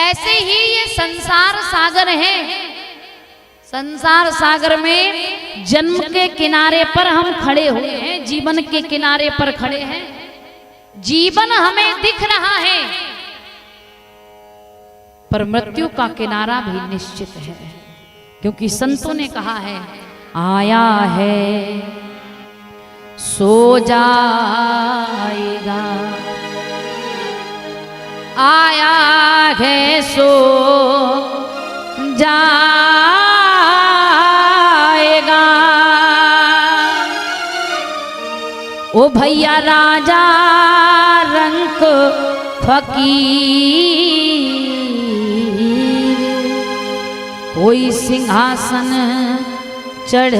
ऐसे ही ये संसार सागर है। संसार सागर में जन्म के किनारे पर हम खड़े हुए हैं, जीवन के किनारे पर खड़े हैं। जीवन हमें दिख रहा है, पर मृत्यु का किनारा भी निश्चित है, क्योंकि संतों ने कहा है आया है सो जाएगा, आया है सो जाएगा। ओ भैया राजा रंक फकीर, कोई सिंहासन चढ़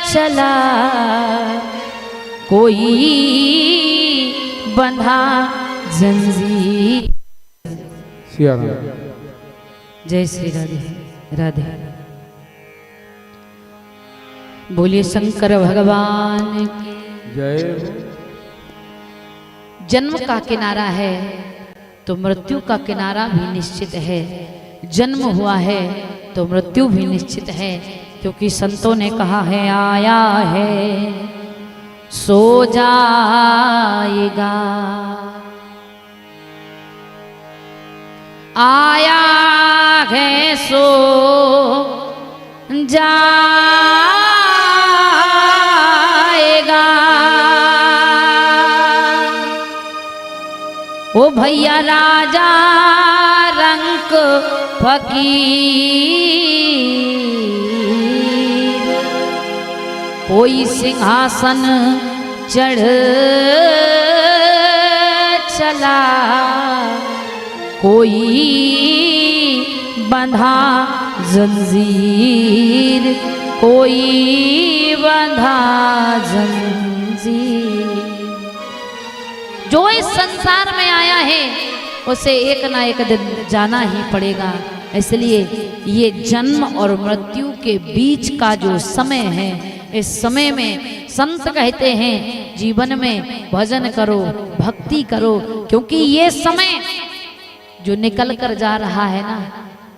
चला, कोई बंधा जंजीर। जय श्री राधे राधे। बोलिए शंकर भगवान की जय। जन्म का किनारा है तो मृत्यु का किनारा भी निश्चित है। जन्म हुआ है तो मृत्यु भी निश्चित है, क्योंकि संतों ने कहा है आया है सो जाएगा, आया है सो जाएगा। ओ भैया राजा रंक फकीर, कोई सिंहासन चढ़ चला, कोई बंधा जंजीर, कोई बंधा जंजीर। जो इस संसार में आया है उसे एक ना एक दिन जाना ही पड़ेगा। इसलिए ये जन्म और मृत्यु के बीच का जो समय है, इस समय में संत कहते हैं जीवन में भजन करो, भक्ति करो, क्योंकि ये समय जो निकल कर जा रहा है ना,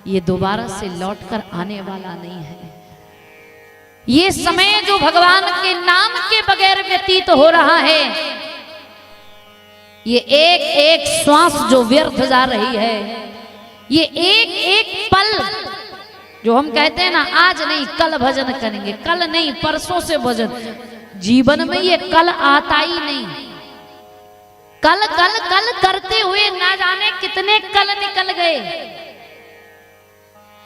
ये दोबारा से लौट कर आने वाला नहीं है। ये समय जो भगवान के नाम के बगैर व्यतीत हो रहा है, ये एक एक श्वास जो व्यर्थ जा रही है, ये एक एक पल जो हम कहते हैं ना आज नहीं कल भजन करेंगे, कल नहीं परसों से भजन, जीवन में ये कल आता ही नहीं। कल कल कल करते हुए ना जाने कितने कल निकल गए।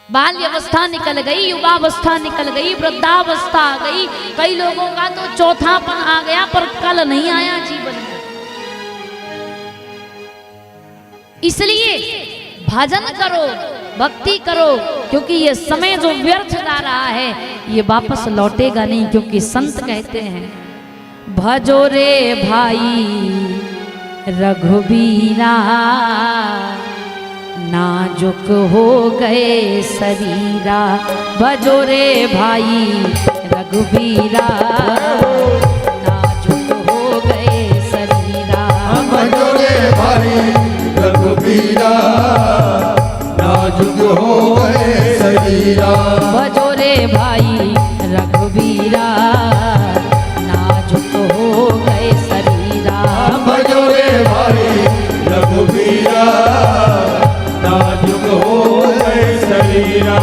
बाल्यावस्था निकल गई, युवावस्था निकल गई, वृद्धावस्था आ गई, कई लोगों का तो चौथापन आ गया, पर कल नहीं आया जीवन में। इसलिए भजन करो, भक्ति करो, क्योंकि ये समय जो व्यर्थ जा रहा है ये वापस लौटेगा नहीं। क्योंकि संत कहते हैं भजो रे भाई रघुबीरा, नाजुक हो गए शरीरा, भजो रे भाई रघुबीरा, नाजुक हो गए शरीरा, भजो रे भाई रघुबीरा, नाजुक हो गए शरीरा, भजो रे भाई रघुबीरा, नाजुक हो गए शरीरा, भजो रे भाई रघुबीरा, नाजुक हो गए शरीरा।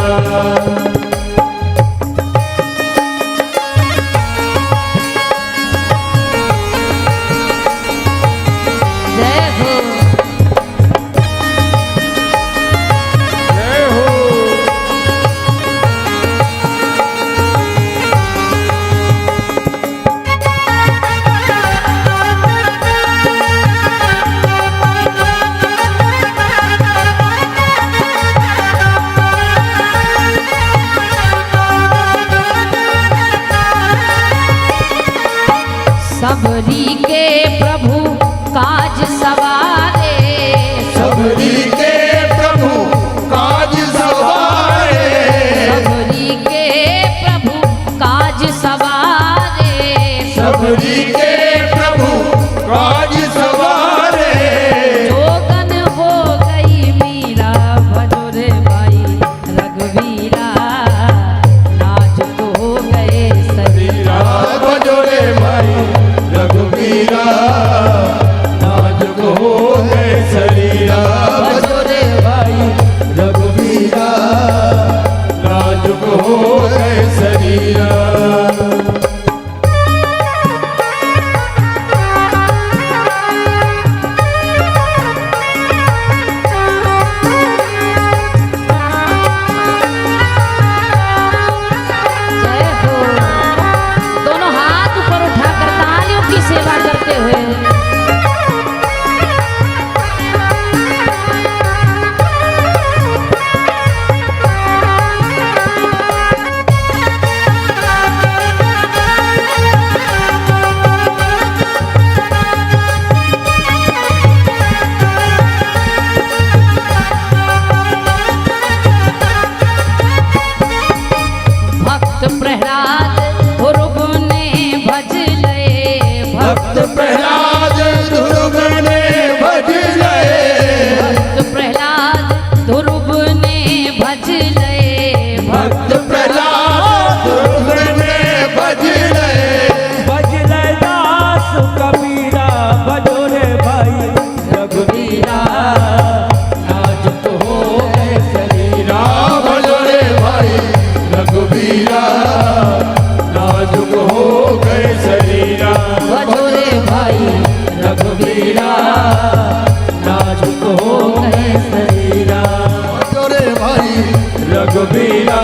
जय हो। जय हो। में भज लए भक्त प्रहलाद ध्रुव में भज लए दास कबीरा भजो रे भाई रघुवीरा नाजुक हो गए शरीरा भजो रे भाई रघुवीरा नाजुक हो गए शरीरा भजो रे भाई रघुवीरा नाजुक हो गए शरीरा भजो रे भाई रघुवीरा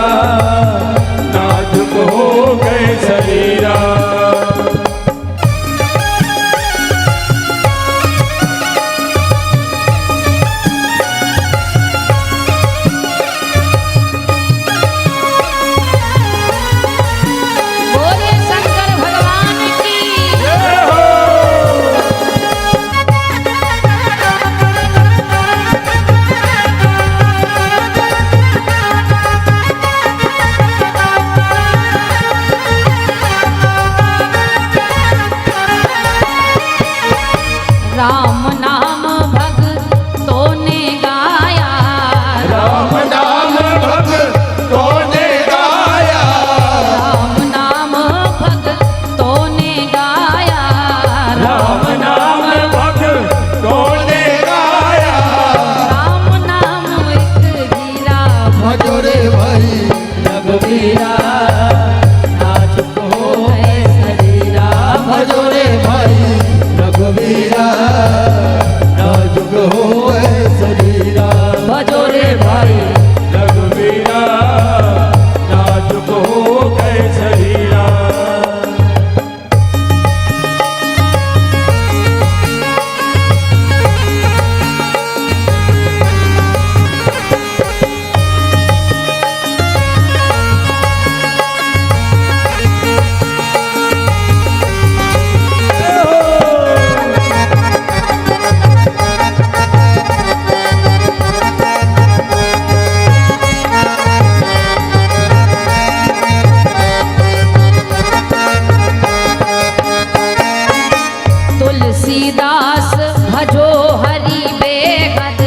नाजुक हो गए शरीरा बोले शंकर भगवान की राम नाम भक्तों ने गाया राम नाम भक्तों ने गाया राम नाम भक्तों ने गाया राम नाम भक्तों ने गाया राम नाम एक हीरा भजो रे भाई रघुवीरा नाजुक हो गए शरीरा भजो रे भाई रघुवीरा नाजुक हो गए शरीरा भजो रे भाई रघुवीरा नाजुक हो गए शरीरा तुलसीदास भजो हरि बेहद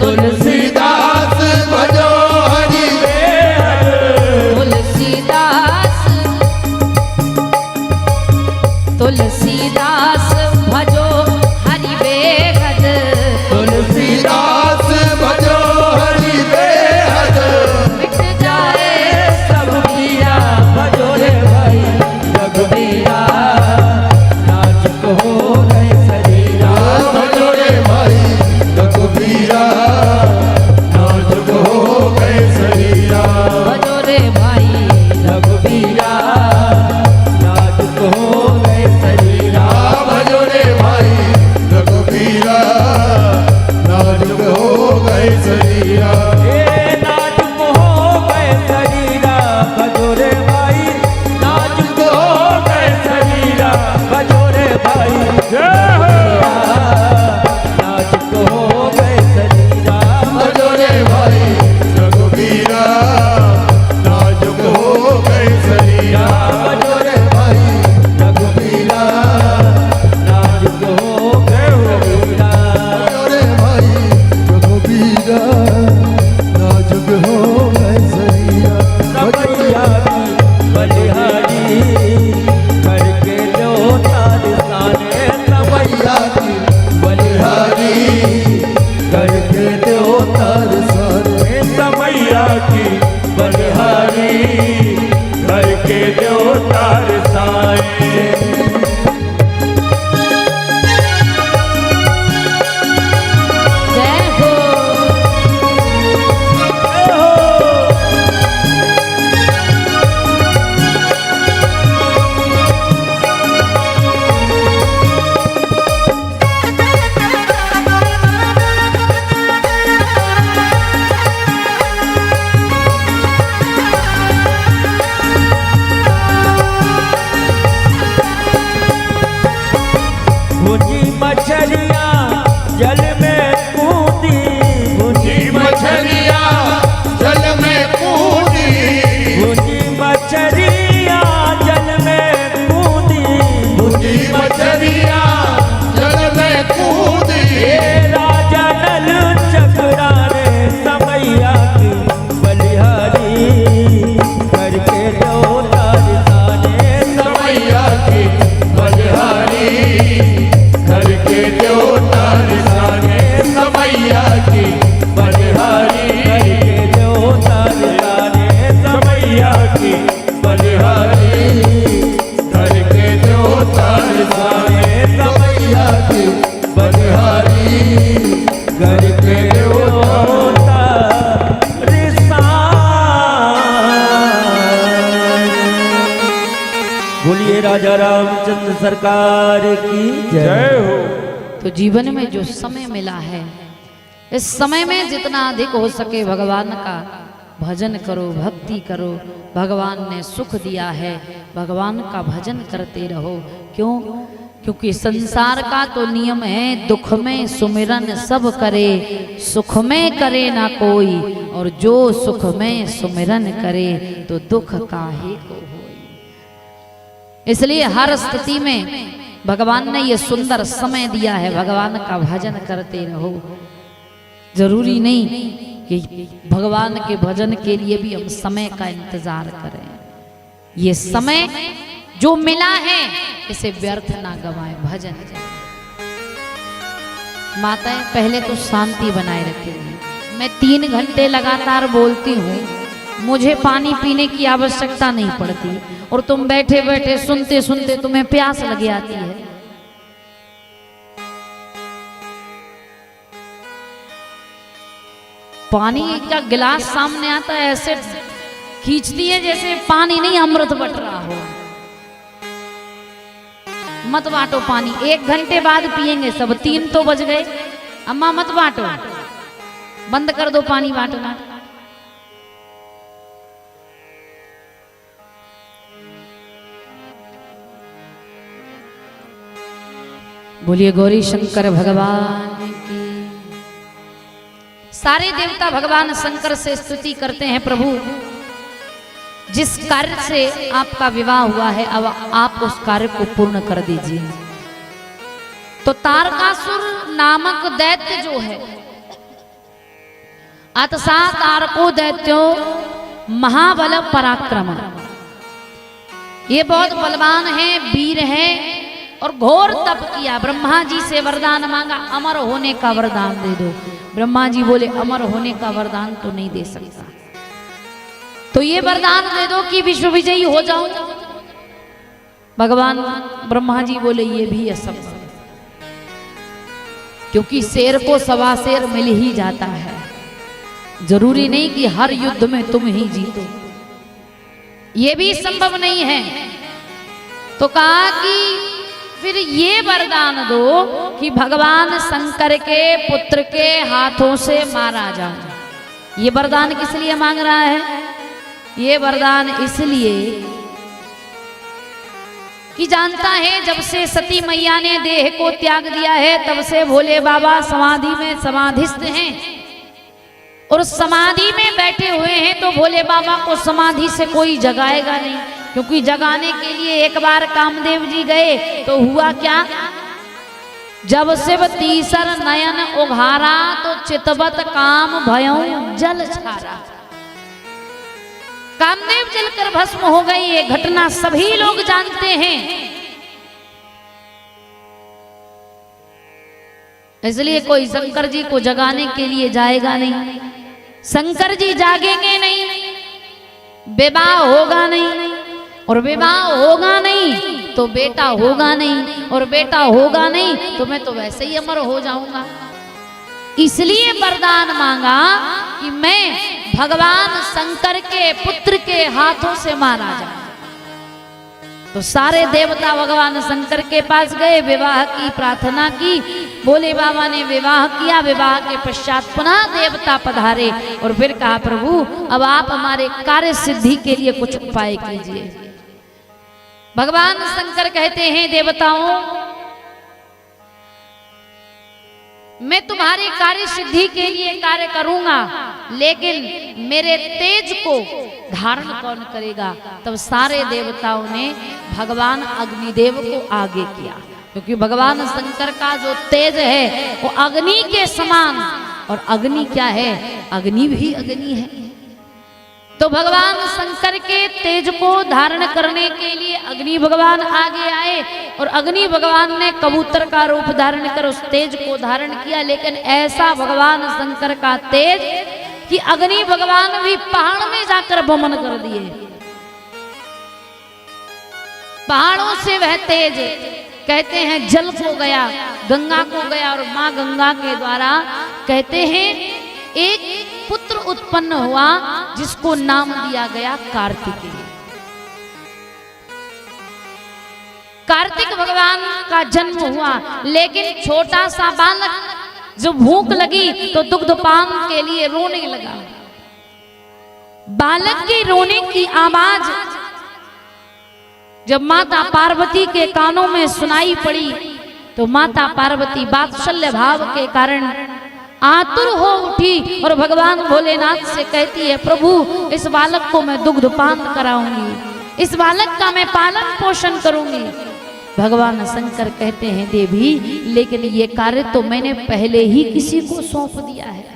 तुलसीदास भजो हरि तुलसीदास तुलसीदास भजो हरि बेहद तुलसीदास भजो हरि बेहद मिट जाए सब पीरा भजो रे भाई रघुवीरा नाजुक हो गए शरीरा भजो रे भाई रघुवीरा नाजुक हो गए शरीरा भजो रे भाई रघुवीरा नाजुक हो गए शरीरा भजो रे भाई रघुवीरा नाजुक हो गए शरीरा ए नाजुक हो गए शरीरा भजो रे भाई नाजुक हो गए शरीरा भजो रे भाई नाजुक हो गए शरीरा भजो रे भाई रघुवीरा नाजुक हो गए शरीरा भजो रे भाई रघुवीरा नाजुक हो गए रघुवीरा भजो रे भाई रघुवीरा नाजुक हो गए शरीरा रमैया की बलिहारी करके लो तार सारे मैया की बलिहारी करके दो तार सारे समैया की बलिहारी करके दो तार साए जय हो बोलिए राजा रामचंद्र सरकार की जय हो। तो जीवन में जो समय मिला है, इस समय में जितना अधिक हो सके भगवान का भजन करो, भक्ति करो। भगवान ने सुख दिया है, भगवान का भजन करते रहो। क्यों? क्योंकि संसार का तो नियम है, दुख में सुमिरन सब करे, सुख में करे ना कोई, और जो सुख में सुमिरन करे तो दुख काहे को होई। इसलिए हर स्थिति में भगवान ने ये सुंदर समय दिया है, भगवान का भजन करते रहो। जरूरी नहीं कि भगवान के भजन के लिए भी हम समय का इंतजार करें। ये समय जो मिला है इसे व्यर्थ ना गवाएं, भजन करें। माताएं पहले तो शांति बनाए रखेंगी। मैं 3 घंटे लगातार बोलती हूँ, मुझे पानी पीने की आवश्यकता नहीं पड़ती, और तुम बैठे बैठे सुनते सुनते तुम्हें प्यास लग जाती है। पानी का गिलास सामने आता है, ऐसे खींचती है जैसे पानी नहीं अमृत बट रहा हो। मत बांटो पानी, 1 घंटे बाद पिएंगे सब। 3 तो बज गए, अम्मा मत बांटो, बंद कर दो पानी बांटना। बोलिए गौरी शंकर भगवान की। सारे देवता भगवान शंकर से स्तुति करते हैं, प्रभु जिस कार्य से आपका विवाह हुआ है अब आप उस कार्य को पूर्ण कर दीजिए। तो तारकासुर नामक दैत्य जो है, अतसा तारको दैत्यो महाबल पराक्रम, ये बहुत बलवान है, वीर है, और घोर तप किया। ब्रह्मा जी से वरदान मांगा, अमर होने का वरदान दे दो। ब्रह्मा जी बोले अमर होने का वरदान तो नहीं दे सकता, तो ये वरदान दे दो कि विश्व विजयी हो जाऊं। भगवान ब्रह्मा जी बोले ये भी असंभव, क्योंकि शेर को सवा शेर मिल ही जाता है। जरूरी नहीं कि हर युद्ध में तुम ही जीतो, ये भी संभव नहीं है। तो कहा कि फिर ये वरदान दो कि भगवान शंकर के पुत्र के हाथों से मारा जाए। ये वरदान किस लिए मांग रहा है? ये वरदान इसलिए कि जानता है जब से सती मैया ने देह को त्याग दिया है तब से भोले बाबा समाधि में समाधिस्थ हैं, और समाधि में बैठे हुए हैं। तो भोले बाबा को समाधि से कोई जगाएगा नहीं, क्योंकि जगाने के लिए एक बार कामदेव जी गए तो हुआ क्या? जब शिव तीसर नयन उघारा तो चितवत काम भयं जल छारा। कामदेव जलकर भस्म हो गई, ये घटना सभी लोग जानते हैं। इसलिए कोई शंकर जी को जगाने के लिए जाएगा नहीं। शंकर जी जागेंगे नहीं, विवाह होगा नहीं, और विवाह होगा नहीं तो बेटा होगा नहीं, और बेटा होगा नहीं तो मैं तो वैसे ही अमर हो जाऊंगा। इसलिए वरदान मांगा कि मैं भगवान शंकर के पुत्र के हाथों से मारा जाए। तो सारे देवता भगवान शंकर के पास गए, विवाह की प्रार्थना की। भोले बाबा ने विवाह किया। विवाह के पश्चात पुनः देवता पधारे और फिर कहा प्रभु अब आप हमारे कार्य सिद्धि के लिए कुछ उपाय कीजिए। भगवान शंकर कहते हैं देवताओं, मैं तुम्हारी कार्य सिद्धि के लिए कार्य करूंगा, लेकिन मेरे तेज को धारण कौन करेगा? तब सारे देवताओं ने भगवान अग्निदेव को आगे किया, क्योंकि भगवान शंकर का जो तेज है वो अग्नि के समान, और अग्नि क्या है? अग्नि भी अग्नि है। तो भगवान शंकर के तेज को धारण करने के लिए अग्नि भगवान आगे आए, और अग्नि भगवान ने कबूतर का रूप धारण कर उस तेज को धारण किया। लेकिन ऐसा भगवान शंकर का तेज कि अग्नि भगवान भी पहाड़ में जाकर भ्रमण कर दिए। पहाड़ों से वह तेज कहते हैं जल को गया, गंगा को गया, और मां गंगा के द्वारा कहते हैं एक पुत्र उत्पन्न हुआ जिसको नाम दिया गया कार्तिकेय। कार्तिक भगवान का जन्म हुआ, लेकिन छोटा सा बालक जो भूख लगी तो दुग्धपान के लिए रोने लगा। बालक के रोने की आवाज जब माता पार्वती के कानों में सुनाई पड़ी तो माता पार्वती वात्सल्य भाव के कारण आतुर हो उठी और भगवान भोलेनाथ से कहती है, प्रभु इस बालक को मैं दुग्धपान कराऊंगी, इस बालक का मैं पालन पोषण करूंगी। भगवान शंकर कहते हैं, देवी लेकिन ये कार्य तो मैंने पहले ही किसी को सौंप दिया है।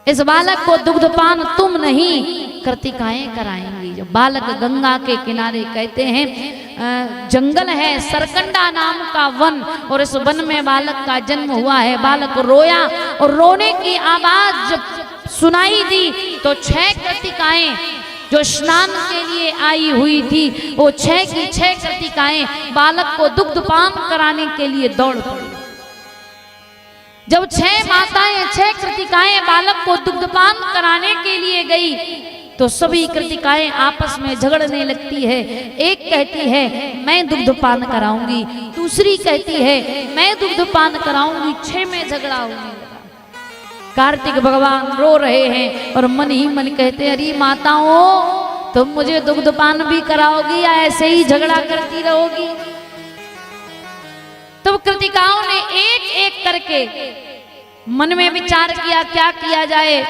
इस बालक को दुग्धपान तुम नहीं कृतिकाएं कराएंगी। जब बालक गंगा के किनारे, कहते हैं जंगल है सरकंडा नाम का वन, और इस वन में बालक का जन्म हुआ है। बालक रोया और रोने की आवाज जब सुनाई दी तो 6 कृतिकाएं जो स्नान के लिए आई हुई थी, वो 6 की 6 कृतिकाएं बालक को दुग्धपान कराने के लिए दौड़ पड़ी। जब 6 माताएं 6 कृतिकाएं बालक को दुग्धपान कराने के लिए गई तो सभी कृतिकाएं आपस में झगड़ने लगती है। एक कहती है मैं दुग्धपान कराऊंगी, दूसरी कहती है मैं दुग्धपान कराऊंगी, 6 में झगड़ा होने लगा। कार्तिक भगवान रो रहे हैं और मन ही मन कहते हैं, अरे माताओं तुम मुझे दुग्धपान भी कराओगी या ऐसे ही झगड़ा करती रहोगी। तब कृतिकाओं ने एक एक करके मन में विचार किया क्या किया जाए।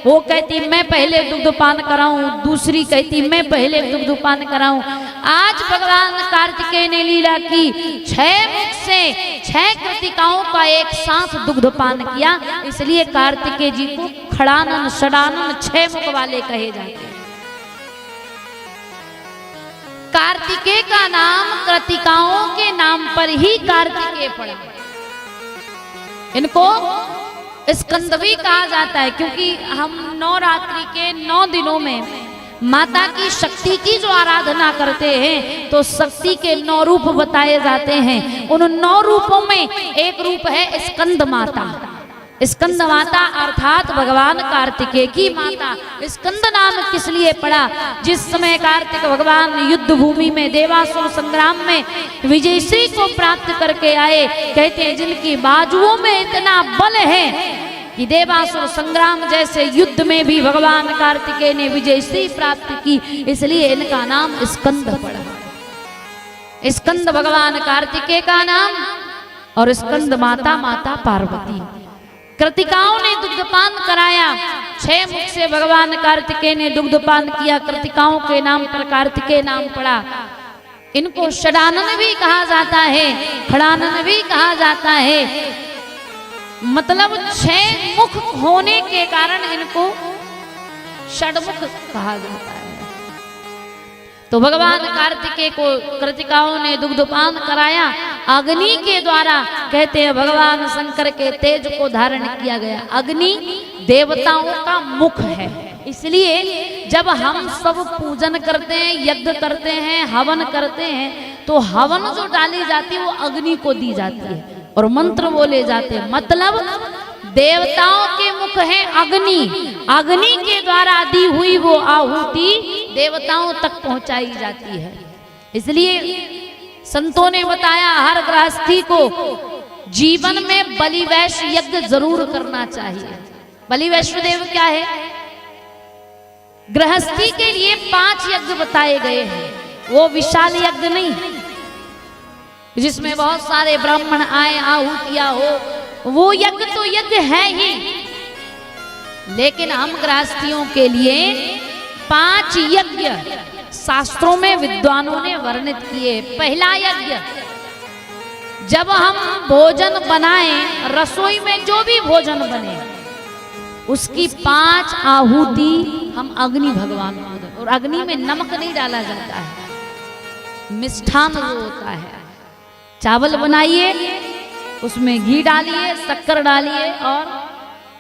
वो कहती मैं पहले दुग्धपान कराऊं, दूसरी कहती मैं पहले दुग्धपान कराऊं। आज भगवान कार्तिकेय ने लीला की, 6 मुख से 6 कृतिकाओं का एक साथ दुग्धपान किया, इसलिए कार्तिकेय जी को खड़ानन षडानन 6 मुख वाले कहे जाते हैं। कार्तिकेय का नाम कृतिकाओं के नाम पर ही कार्तिकेय पड़ा। इनको स्कंद भी कहा जाता है, क्योंकि हम नवरात्रि के 9 दिनों में माता की शक्ति की जो आराधना करते हैं तो शक्ति के 9 रूप बताए जाते हैं। उन 9 रूपों में एक रूप है स्कंद माता। स्कंद माता अर्थात भगवान कार्तिकेय की माता। स्कंद नाम किस लिए पड़ा? जिस समय कार्तिक भगवान युद्ध भूमि में देवासुर संग्राम में विजयश्री को प्राप्त करके आए, कहते हैं जिनकी बाजुओं में इतना बल है कि देवासुर संग्राम जैसे युद्ध में भी भगवान कार्तिकेय ने विजयश्री प्राप्त की, इसलिए इनका नाम स्कंद पड़ा। स्कंद भगवान कार्तिकेय का नाम और स्कंद माता माता पार्वती। कृतिकाओं ने दुग्धपान कराया, 6 मुख से भगवान कार्तिकेय ने दुग्धपान किया, कृतिकाओं के नाम पर कार्तिकेय नाम पड़ा। इनको षडानन भी कहा जाता है, खड़ानन भी कहा जाता है, मतलब 6 मुख होने के कारण इनको षडमुख कहा जाता है। तो भगवान कार्तिकेय को कृतिकाओं ने दुग्धपान कराया अग्नि के द्वारा। कहते हैं भगवान शंकर के तेज को धारण किया गया। अग्नि देवताओं का मुख है, इसलिए जब हम सब पूजन करते हैं, यज्ञ करते हैं, हवन करते हैं, तो हवन जो डाली जाती है वो अग्नि को दी जाती है और मंत्र बोले जाते हैं। मतलब देवताओं के मुख है अग्नि, अग्नि के द्वारा दी हुई वो आहुति देवताओं तक पहुंचाई जाती है। इसलिए संतों ने बताया हर गृहस्थी को जीवन में बलि वैश्य यज्ञ जरूर करना चाहिए। बलि वैश्य देव क्या है? गृहस्थी के लिए 5 यज्ञ बताए गए हैं। वो विशाल यज्ञ नहीं जिसमें बहुत सारे ब्राह्मण आए, आहुतियां हो, वो यज्ञ तो यज्ञ है ही, लेकिन हम गृहस्थियों के लिए 5 यज्ञ शास्त्रों में विद्वानों ने वर्णित किए। पहला यज्ञ, जब हम भोजन बनाएं, रसोई में जो भी भोजन बने उसकी 5 आहुति हम अग्नि भगवान को दें। और अग्नि में नमक नहीं डाला जाता है, मिष्ठान जो होता है, चावल बनाइए, उसमें घी डालिए, शक्कर डालिए और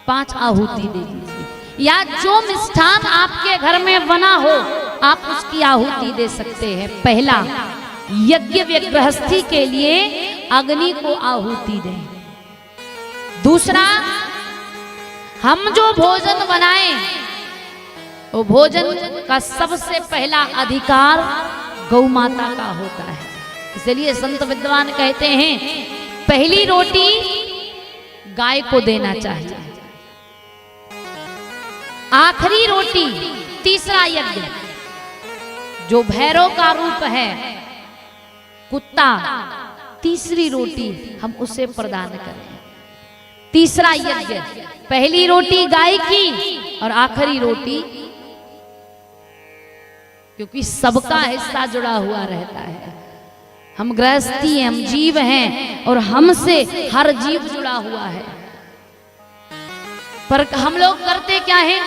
5 आहुति दे दीजिए, या जो मिष्ठान आपके घर में बना हो आप उसकी आहुति दे सकते हैं। पहला यज्ञ गृहस्थी के लिए अग्नि को आहुति दें। दूसरा, हम जो भोजन बनाएं वो भोजन का सबसे पहला अधिकार गौ माता का होता है। इसलिए संत विद्वान कहते हैं पहली रोटी गाय को देना चाहिए, आखिरी रोटी तीसरा यज्ञ जो भैरव का रूप है कुत्ता, तीसरी रोटी हम उसे प्रदान करें। तीसरा यज्ञ, पहली रोटी गाय की और आखिरी रोटी, क्योंकि सबका हिस्सा जुड़ा हुआ रहता है। हम गृहस्थी हैं, हम जीव हैं और हमसे हर जीव जुड़ा हुआ है। पर हम लोग करते क्या है,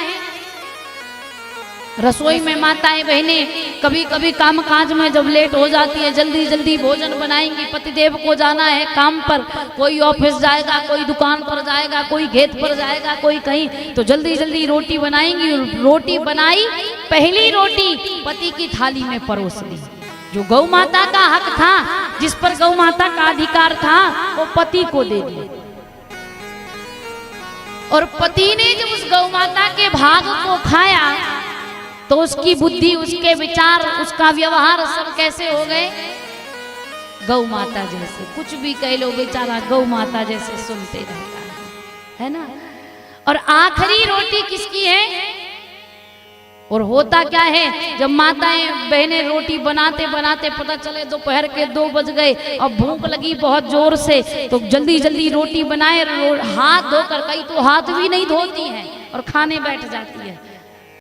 रसोई में माताएं बहनें कभी कभी काम काज में जब लेट हो जाती है, जल्दी जल्दी भोजन बनाएंगी, पतिदेव को जाना है काम पर, कोई ऑफिस जाएगा, कोई दुकान पर जाएगा, कोई खेत पर जाएगा, कोई कहीं, तो जल्दी जल्दी रोटी बनाएंगी। रोटी बनाई, पहली रोटी पति की थाली में परोस दी। जो गौ माता का हक था, जिस पर गौ माता का अधिकार था, वो पति को दे दिया। और पति ने जब उस गौ माता के भाग को खाया तो उसकी बुद्धि, उसके विचार, उसका व्यवहार सब कैसे हो गए, गौ माता जैसे। कुछ भी कह लो बेचारा गौ माता जैसे सुनते रहता है ना। और आखिरी रोटी किसकी है? और होता क्या है, जब माताएं बहनें रोटी बनाते बनाते पता चले दोपहर के 2 बज गए, अब भूख लगी बहुत जोर से, तो जल्दी जल्दी रोटी बनाए, हाथ धोकर, कई तो हाथ भी नहीं धोती हैं और खाने बैठ जाती है।